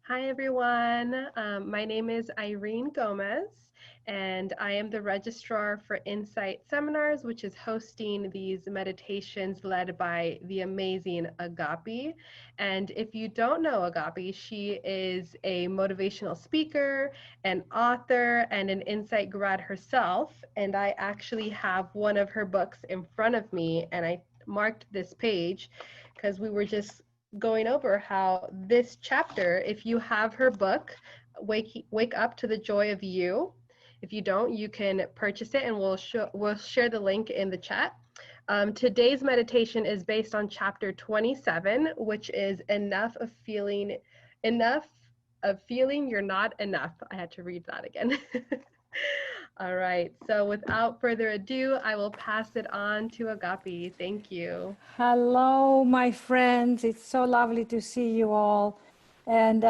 Hi, everyone. My name is Irene Gomez, and I am the registrar for Insight Seminars, which is hosting these meditations led by the amazing Agapi. And if you don't know Agapi, she is a motivational speaker, an author, and an Insight grad herself. And I actually have one of her books in front of me, and I marked this page because we were just going over how this chapter, if you have her book, Wake Up to the Joy of You. If you don't, you can purchase it, and we'll share the link in the chat. Today's meditation is based on chapter 27, which is enough of feeling you're not enough. I had to read that again. All right, so without further ado, I will pass it on to Agapi. Thank you. Hello, my friends. It's so lovely to see you all. And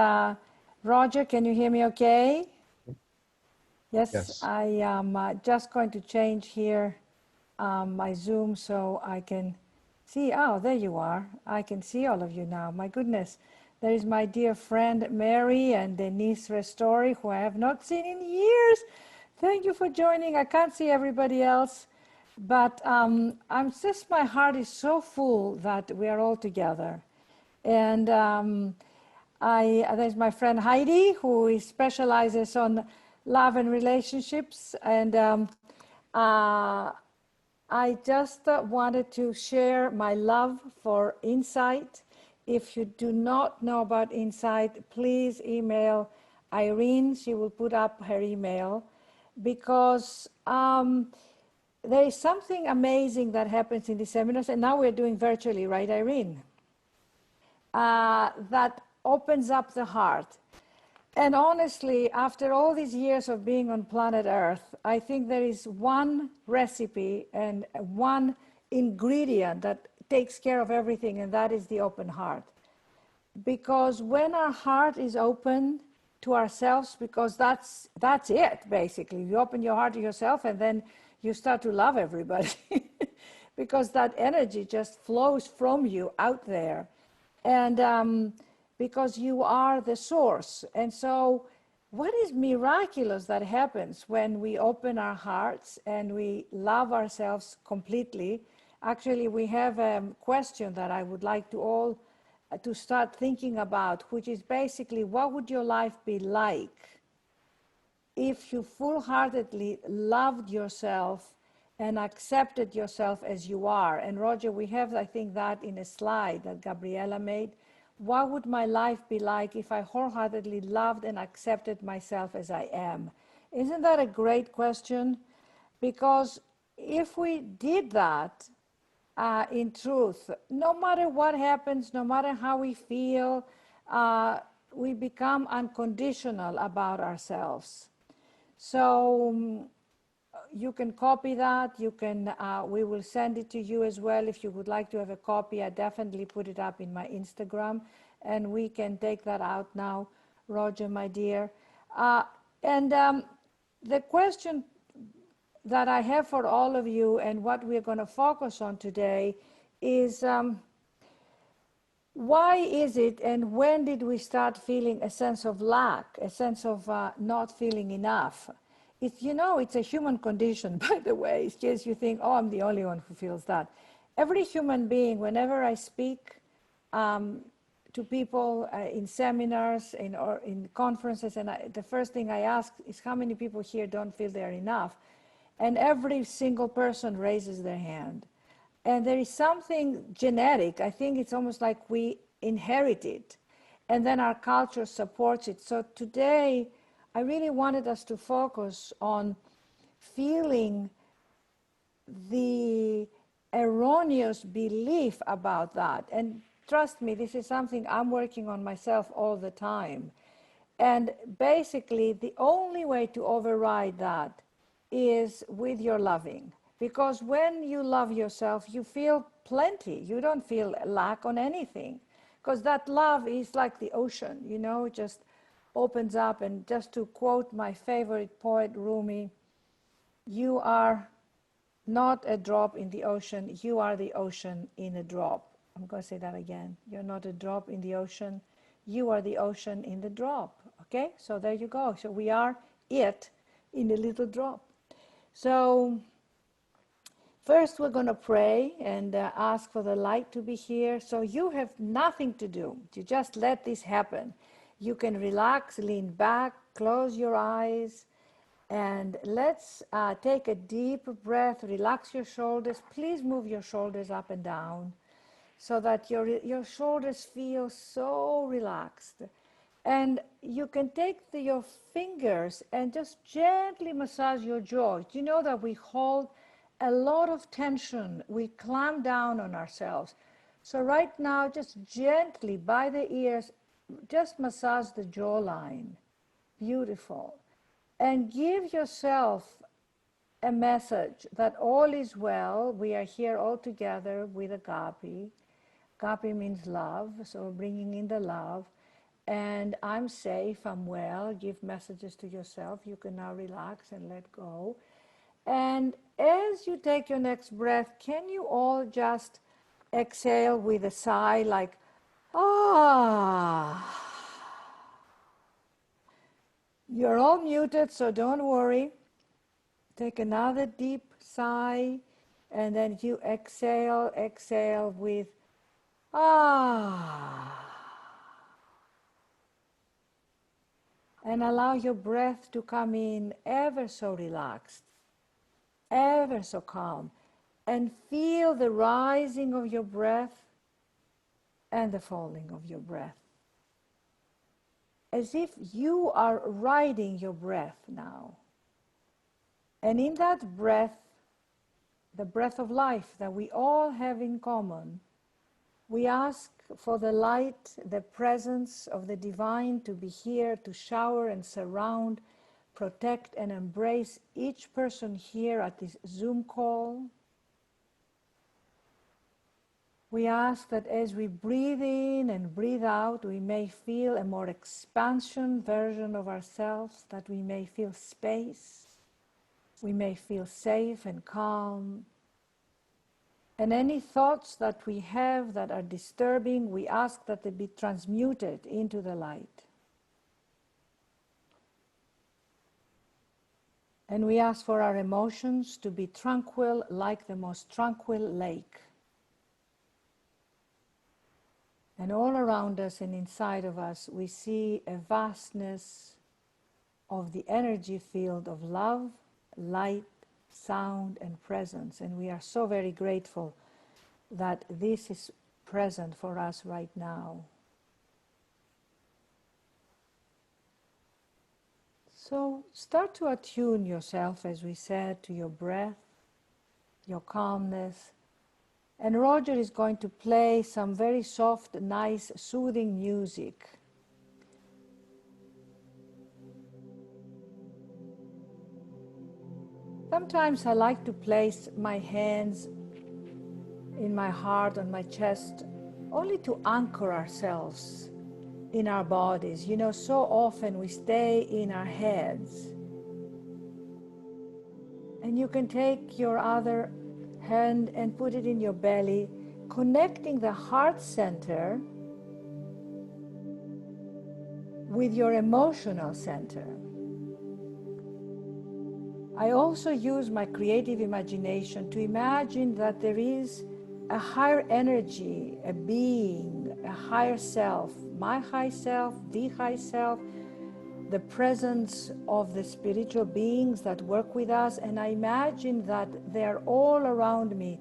Roger, can you hear me okay? Yes, Yes. I am just going to change here my Zoom so I can see. Oh, there you are. I can see all of you now. My goodness. There is my dear friend Mary and Denise Restori, who I have not seen in years. Thank you for joining. I can't see everybody else, but my heart is so full that we are all together. And there's my friend Heidi, who specializes on love and relationships. And I just wanted to share my love for Insight. If you do not know about Insight, please email Irene. She will put up her email because there is something amazing that happens in the seminars, and now we're doing virtually, right, Irene? That opens up the heart. And honestly, after all these years of being on planet Earth, I think there is one recipe and one ingredient that takes care of everything, and that is the open heart. Because when our heart is open to ourselves, because that's it, basically. You open your heart to yourself, and then you start to love everybody. Because that energy just flows from you out there. And because you are the source. And so what is miraculous that happens when we open our hearts and we love ourselves completely? Actually, we have a question that I would like to all to start thinking about, which is basically, what would your life be like if you full-heartedly loved yourself and accepted yourself as you are? And Roger, we have, I think, that in a slide that Gabriela made. What would my life be like if I wholeheartedly loved and accepted myself as I am? Isn't that a great question? Because if we did that, in truth, no matter what happens, no matter how we feel, we become unconditional about ourselves. So you can copy that. You can. We will send it to you as well if you would like to have a copy. I definitely put it up in my Instagram, and we can take that out now, Roger, my dear. And the question that I have for all of you, and what we're going to focus on today, is why is it and when did we start feeling a sense of lack, a sense of not feeling enough? It's a human condition, by the way, in case you think, oh, I'm the only one who feels that. Every human being, whenever I speak to people in seminars or in conferences, and the first thing I ask is how many people here don't feel they're enough? And every single person raises their hand. And there is something genetic. I think it's almost like we inherit it, and then our culture supports it. So today, I really wanted us to focus on feeling the erroneous belief about that. And trust me, this is something I'm working on myself all the time. And basically, the only way to override that is with your loving. Because when you love yourself, you feel plenty. You don't feel lack on anything. Because that love is like the ocean, it just opens up. And just to quote my favorite poet, Rumi, you are not a drop in the ocean, you are the ocean in a drop. I'm going to say that again. You're not a drop in the ocean, You are the ocean in the drop. Okay, so there you go. So we are it in a little drop. So first we're going to pray and ask for the light to be here. So you have nothing to do. You just let this happen. You can relax, lean back, close your eyes, and let's take a deep breath. Relax your shoulders. Please move your shoulders up and down so that your shoulders feel so relaxed. And you can take your fingers and just gently massage your jaw. You know that we hold a lot of tension. We clamp down on ourselves. So right now, just gently by the ears, just massage the jawline. Beautiful. And give yourself a message that all is well. We are here all together with Agapi. Agapi means love, so bringing in the love. And I'm safe, I'm well. Give messages to yourself. You can now relax and let go. And as you take your next breath, can you all just exhale with a sigh like, ah. You're all muted, so don't worry. Take another deep sigh, and then you exhale with ah. And allow your breath to come in ever so relaxed, ever so calm. And feel the rising of your breath and the falling of your breath. As if you are riding your breath now. And in that breath, the breath of life that we all have in common, we ask for the light, the presence of the divine to be here to shower and surround, protect and embrace each person here at this Zoom call. We ask that as we breathe in and breathe out, we may feel a more expansion version of ourselves, that we may feel space, we may feel safe and calm. And any thoughts that we have that are disturbing, we ask that they be transmuted into the light. And we ask for our emotions to be tranquil like the most tranquil lake. And all around us and inside of us, we see a vastness of the energy field of love, light, sound, and presence. And we are so very grateful that this is present for us right now. So start to attune yourself, as we said, to your breath, your calmness. And Roger is going to play some very soft, nice, soothing music. Sometimes I like to place my hands in my heart, on my chest, only to anchor ourselves in our bodies. You know, so often we stay in our heads. And you can take your other hand and put it in your belly, connecting the heart center with your emotional center. I also use my creative imagination to imagine that there is a higher energy, a being, a higher self, my high self, the high self, the presence of the spiritual beings that work with us, and I imagine that they're all around me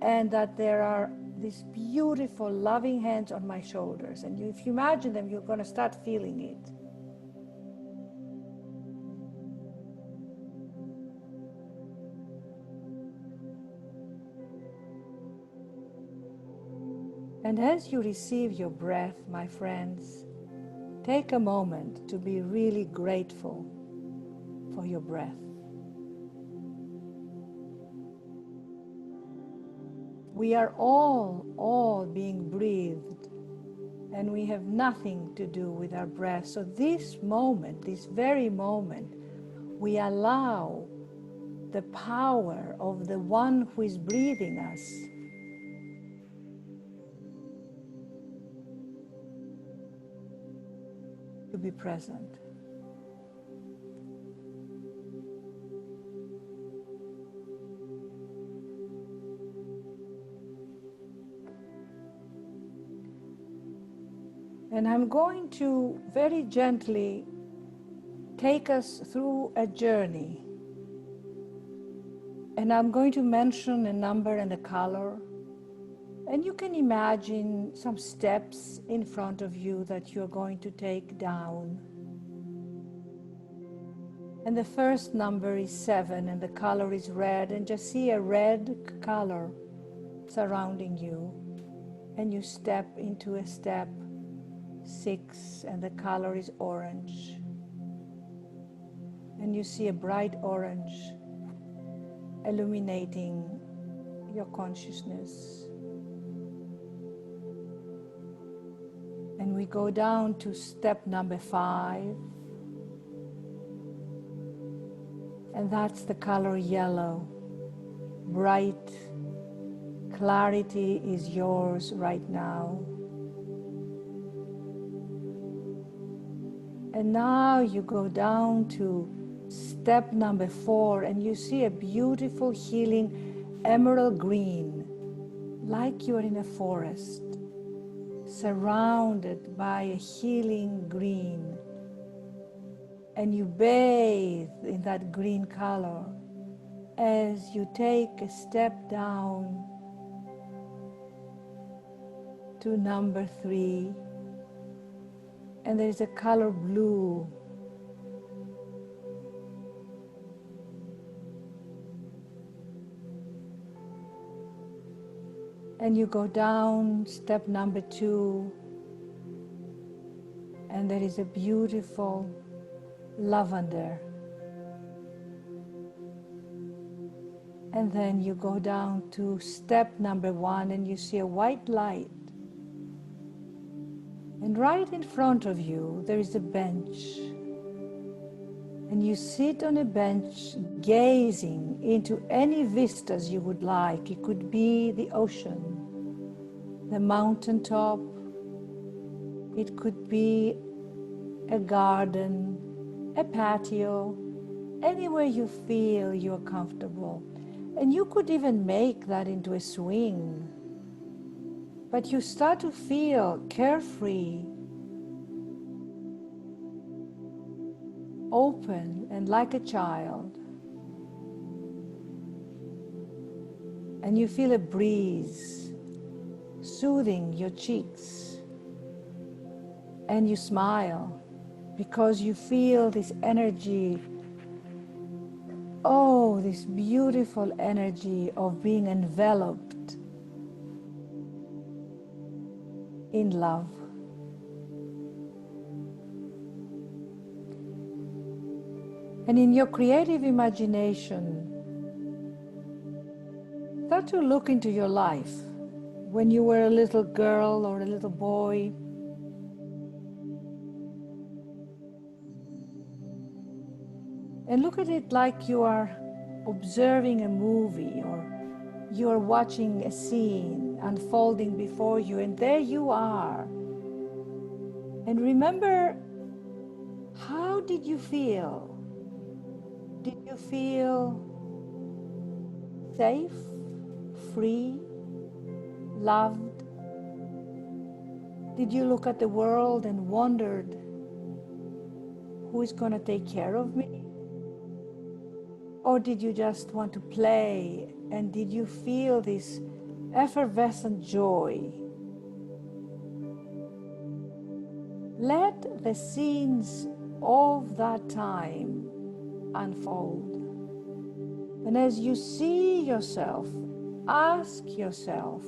and that there are these beautiful loving hands on my shoulders. And if you imagine them, you're going to start feeling it. And as you receive your breath, my friends, take a moment to be really grateful for your breath. We are all being breathed, and we have nothing to do with our breath. So this moment, this very moment, we allow the power of the one who is breathing us to be present. And I'm going to very gently take us through a journey. And I'm going to mention a number and a color. And you can imagine some steps in front of you that you're going to take down. And the first number is 7 and the color is red. And just see a red color surrounding you. And you step into a step 6 and the color is orange. And you see a bright orange illuminating your consciousness. And we go down to step number 5. And that's the color yellow. Bright clarity is yours right now. And now you go down to step number 4 and you see a beautiful healing emerald green, like you're in a forest, surrounded by a healing green. And you bathe in that green color as you take a step down to number 3. And there is a color blue. And you go down step number 2. And there is a beautiful lavender. And then you go down to step number 1 and you see a white light. And right in front of you, there is a bench. And you sit on a bench gazing into any vistas you would like. It could be the ocean, the mountaintop. It could be a garden, a patio, anywhere you feel you're comfortable. And you could even make that into a swing. But you start to feel carefree, open, and like a child. And you feel a breeze soothing your cheeks. And you smile because you feel this energy, oh, this beautiful energy of being enveloped in love. And in your creative imagination, start to look into your life when you were a little girl or a little boy. And look at it like you are observing a movie or you are watching a scene unfolding before you, and there you are. And remember, how did you feel? Did you feel safe, free, loved? Did you look at the world and wondered, who is going to take care of me? Or did you just want to play? And did you feel this effervescent joy? Let the scenes of that time unfold. And as you see yourself, ask yourself,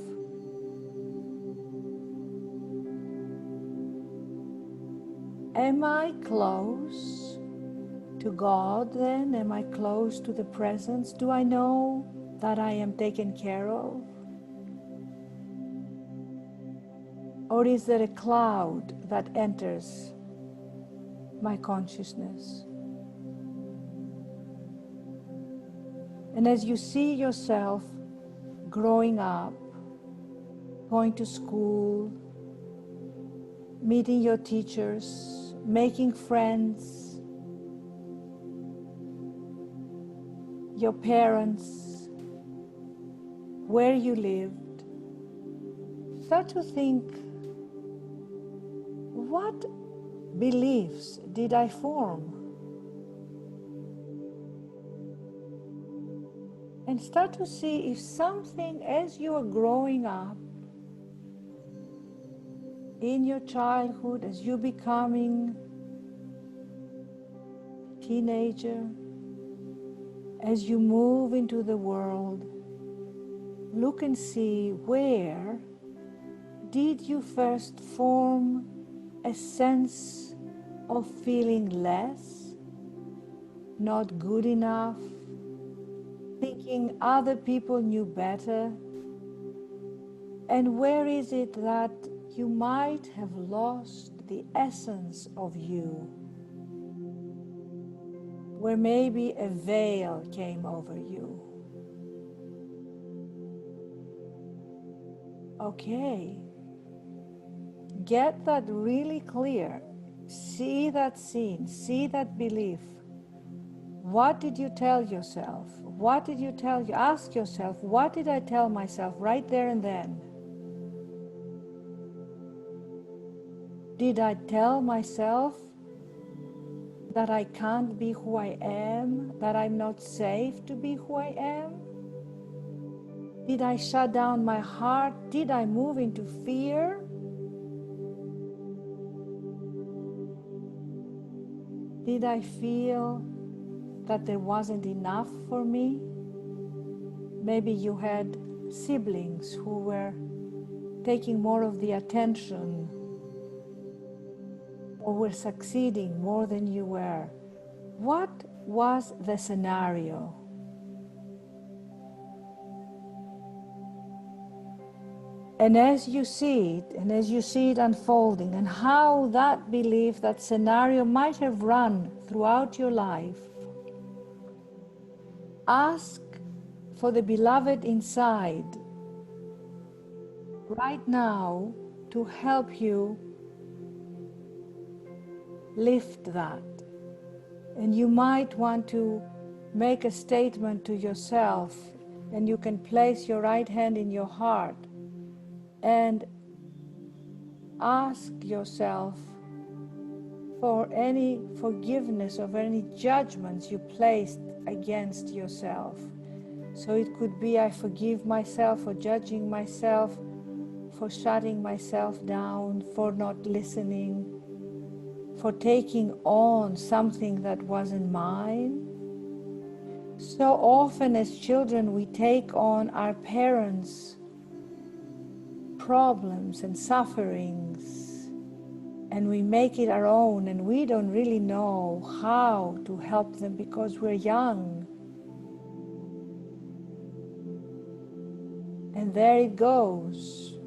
am I close to God then? Am I close to the presence? Do I know that I am taken care of? Or is there a cloud that enters my consciousness? And as you see yourself growing up, going to school, meeting your teachers, making friends, your parents, where you lived. Start to think, what beliefs did I form? And start to see if something, as you are growing up, in your childhood, as you're becoming a teenager, as you move into the world, look and see where did you first form a sense of feeling less, not good enough, thinking other people knew better? And where is it that you might have lost the essence of you? Where maybe a veil came over you. Okay, get that really clear. See that scene, see that belief. What did you tell yourself? What did you tell you? Ask yourself, what did I tell myself right there and then? Did I tell myself that I can't be who I am, that I'm not safe to be who I am? Did I shut down my heart? Did I move into fear? Did I feel that there wasn't enough for me? Maybe you had siblings who were taking more of the attention or were succeeding more than you were. What was the scenario? And as you see it, and as you see it unfolding, and how that belief, that scenario might have run throughout your life, ask for the beloved inside right now to help you lift that. And you might want to make a statement to yourself, and you can place your right hand in your heart and ask yourself for any forgiveness of any judgments you placed against yourself. So it could be, I forgive myself for judging myself, for shutting myself down, for not listening, for taking on something that wasn't mine. So often as children we take on our parents' problems and sufferings, and we make it our own, and we don't really know how to help them because we're young. And there it goes.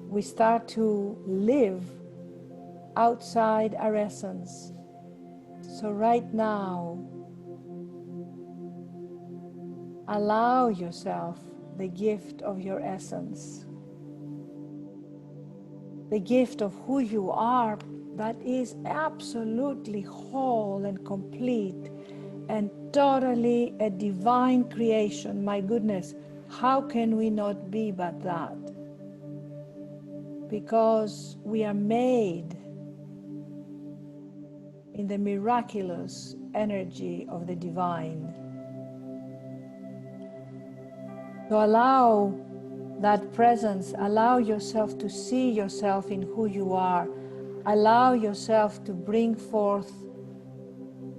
We start to live outside our essence. So right now, allow yourself the gift of your essence, the gift of who you are, that is absolutely whole and complete and totally a divine creation. My goodness, how can we not be but that? Because we are made in the miraculous energy of the divine. So allow that presence, allow yourself to see yourself in who you are. Allow yourself to bring forth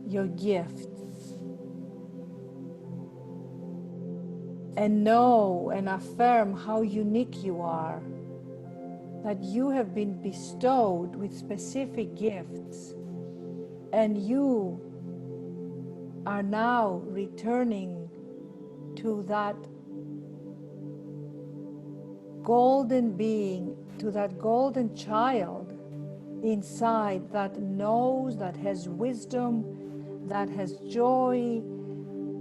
your gifts. And know and affirm how unique you are, that you have been bestowed with specific gifts, and you are now returning to that golden being, to that golden child inside that knows, that has wisdom, that has joy,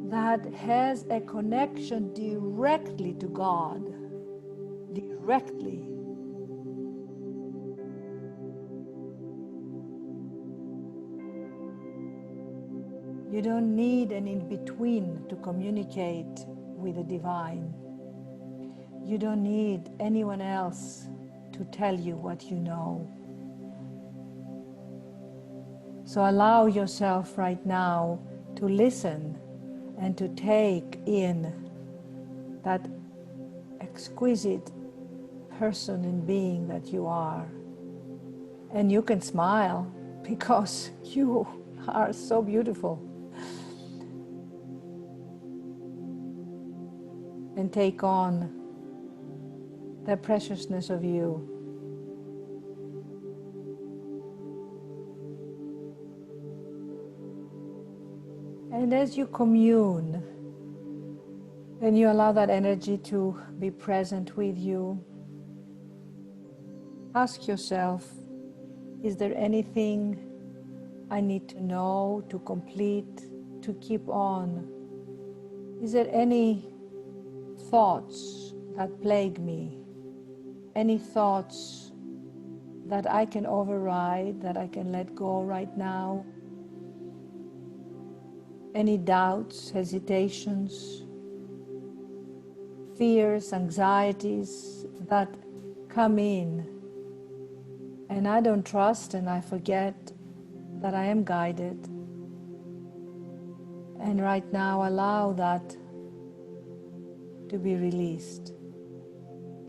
that has a connection directly to God, directly. You don't need an in-between to communicate with the divine. You don't need anyone else to tell you what you know. So allow yourself right now to listen and to take in that exquisite person and being that you are. And you can smile because you are so beautiful. And take on the preciousness of you. And as you commune, and you allow that energy to be present with you, ask yourself, is there anything I need to know, to complete, to keep on? Is there any thoughts that plague me? Any thoughts that I can override, that I can let go right now? Any doubts, hesitations, fears, anxieties that come in, and I don't trust and I forget that I am guided. And right now allow that to be released.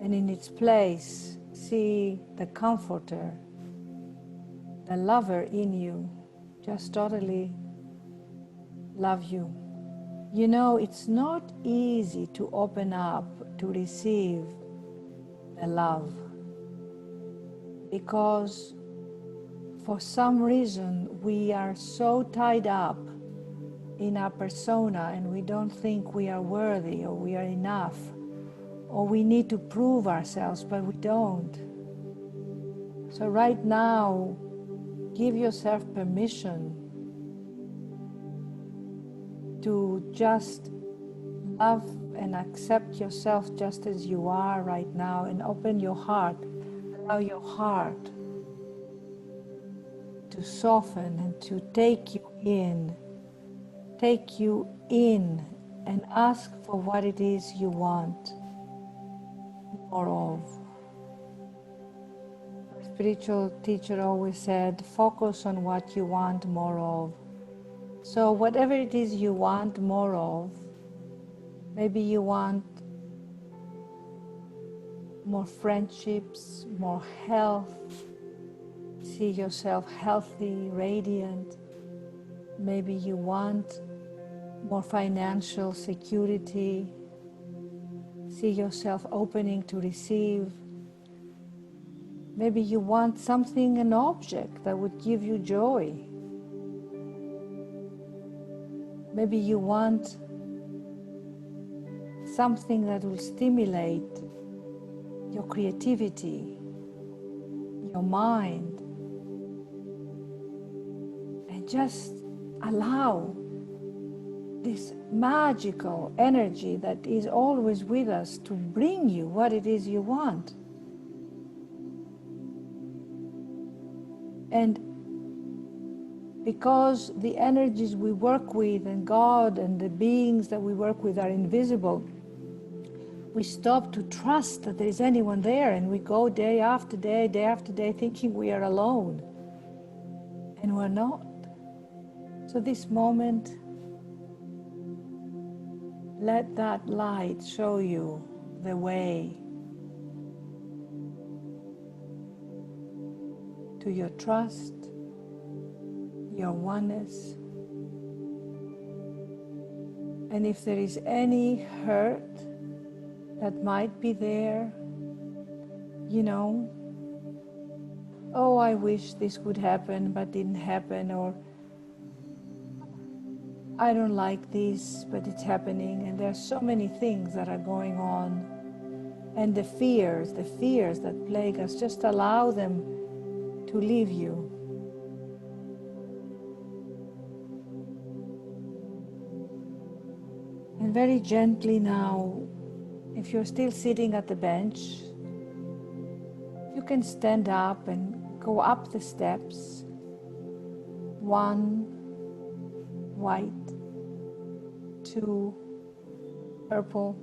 And in its place, see the comforter, the lover in you, just totally love you. You know, it's not easy to open up to receive the love, because for some reason we are so tied up in our persona and we don't think we are worthy or we are enough or we need to prove ourselves, but we don't. So right now, give yourself permission to just love and accept yourself just as you are right now, and open your heart. Allow your heart to soften and to take you in and ask for what it is you want more of. A spiritual teacher always said, focus on what you want more of. So whatever it is you want more of, maybe you want more friendships, more health, see yourself healthy, radiant. Maybe you want more financial security, see yourself opening to receive. Maybe you want something, an object that would give you joy. Maybe you want something that will stimulate your creativity, your mind, and just allow this magical energy that is always with us to bring you what it is you want. And because the energies we work with and God and the beings that we work with are invisible, we stop to trust that there is anyone there, and we go day after day, day after day, thinking we are alone. And we're not. So this moment, let that light show you the way to your trust, your oneness. And if there is any hurt that might be there, you know, oh, I wish this would happen but didn't happen, or I don't like this but it's happening, and there are so many things that are going on. And the fears that plague us, just allow them to leave you. And very gently now, if you're still sitting at the bench, you can stand up and go up the steps. 1, white, 2 purple,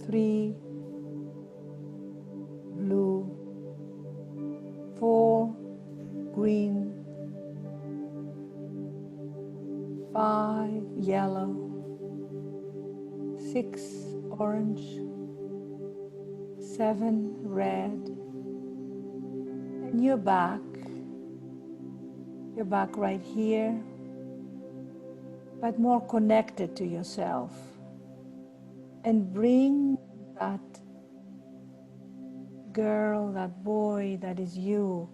3 blue, 4 green, 5 yellow, 6 orange, 7 red, and your back right here, but more connected to yourself. And bring that girl, that boy that is you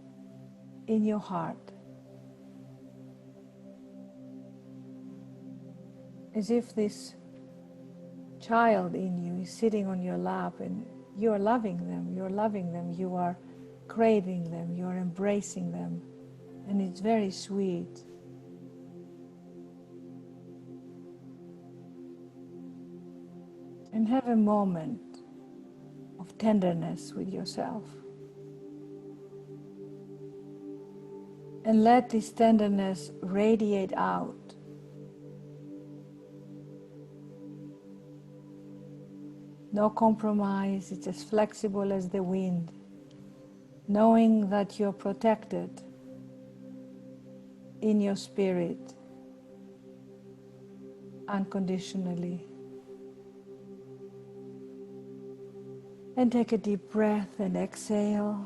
in your heart. As if this child in you is sitting on your lap and you are loving them, you are cradling them, you are embracing them, and it's very sweet. And have a moment of tenderness with yourself. And let this tenderness radiate out. No compromise, it's as flexible as the wind, knowing that you're protected in your spirit unconditionally. And take a deep breath and exhale.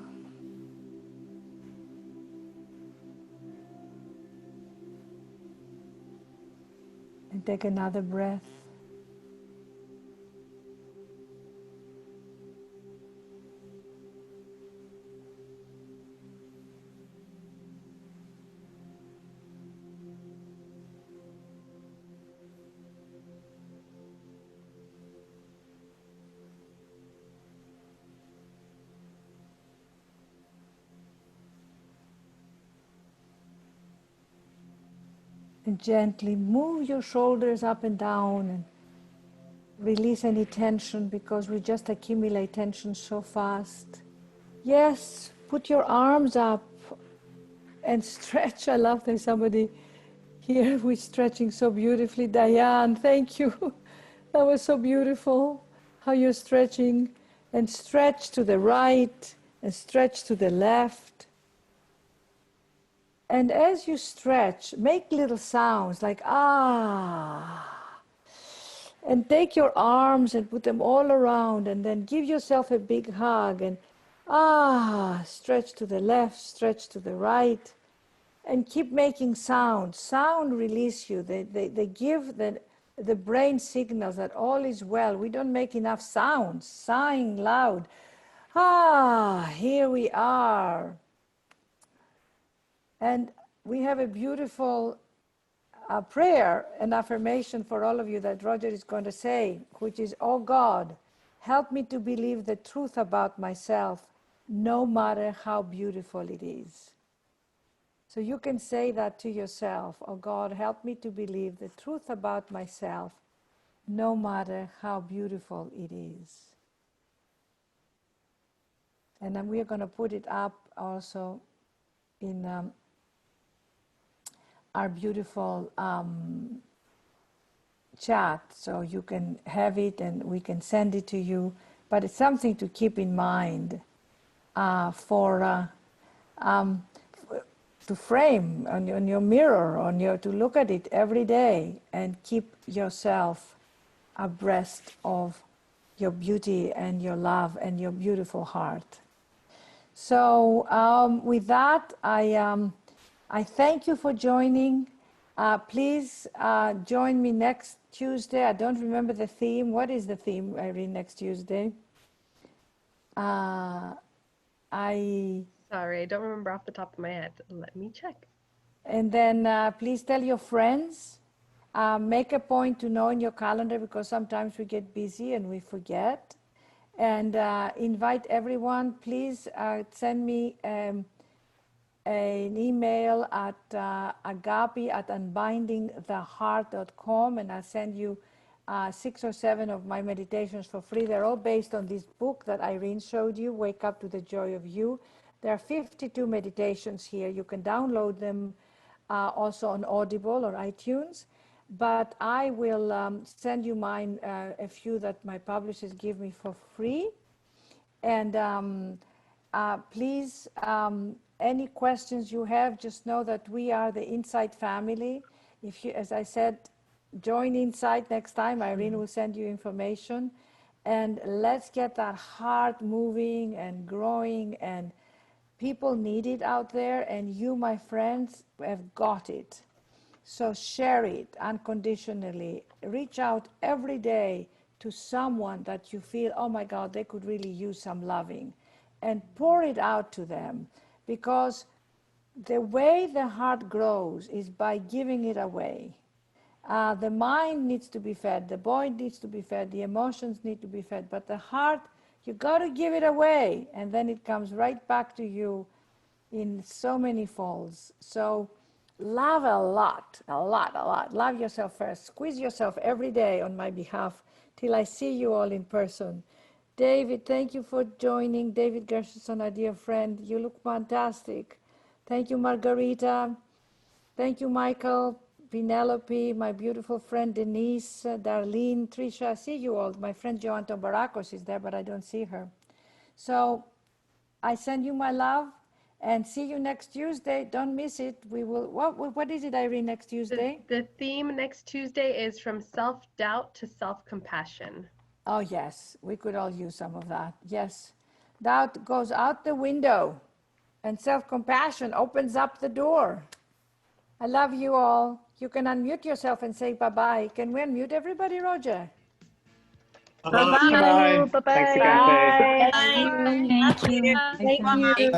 And take another breath. And gently move your shoulders up and down and release any tension, because we just accumulate tension so fast. Yes, put your arms up and stretch. I love there's somebody here who is stretching so beautifully. Diane, thank you. That was so beautiful how you're stretching. And stretch to the right and stretch to the left. And as you stretch, make little sounds like ah. And take your arms and put them all around, and then give yourself a big hug and ah, stretch to the left, stretch to the right, and keep making sounds. Sound release you. They give the brain signals that all is well. We don't make enough sounds, sighing loud. Ah, here we are. And we have a beautiful prayer and affirmation for all of you that Roger is going to say, which is, oh God, help me to believe the truth about myself, no matter how beautiful it is. So you can say that to yourself, oh God, help me to believe the truth about myself, no matter how beautiful it is. And then we are going to put it up also in our beautiful chat, so you can have it and we can send it to you. But it's something to keep in mind to frame on your mirror, to look at it every day and keep yourself abreast of your beauty and your love and your beautiful heart. So with that, I thank you for joining. Please join me next Tuesday. I don't remember the theme. What is the theme, Irene, next Tuesday? Sorry, I don't remember off the top of my head. Let me check. And then please tell your friends. Make a point to know in your calendar, because sometimes we get busy and we forget. And invite everyone. Please send me an email at agapi@unbindingtheheart.com, and I'll send you 6 or 7 of my meditations for free. They're all based on this book that Irene showed you, Wake Up to the Joy of You. There are 52 meditations here. You can download them also on Audible or iTunes. But I will send you mine, a few that my publishers give me for free. And please, any questions you have, just know that we are the Insight family. If you, as I said, join Insight next time. Irene will send you information. And let's get that heart moving and growing. And people need it out there. And you, my friends, have got it. So share it unconditionally. Reach out every day to someone that you feel, oh my God, they could really use some loving. And pour it out to them. Because the way the heart grows is by giving it away. The mind needs to be fed, the body needs to be fed, the emotions need to be fed, but the heart, you got to give it away, and then it comes right back to you in so many folds. So love a lot, a lot, a lot. Love yourself first. Squeeze yourself every day on my behalf till I see you all in person. David, thank you for joining. David Gershenson, our dear friend. You look fantastic. Thank you, Margarita. Thank you, Michael, Penelope, my beautiful friend Denise, Darlene, Trisha. I see you all. My friend Joanto Baracos is there, but I don't see her. So I send you my love and see you next Tuesday. Don't miss it. We will. What is it, Irene, next Tuesday? The theme next Tuesday is from self-doubt to self-compassion. Oh, yes. We could all use some of that. Yes. Doubt goes out the window and self-compassion opens up the door. I love you all. You can unmute yourself and say bye-bye. Can we unmute everybody, Roger? Bye-bye. Bye-bye. Thanks, Agape. Bye. Thank you. Thank you. Thank you.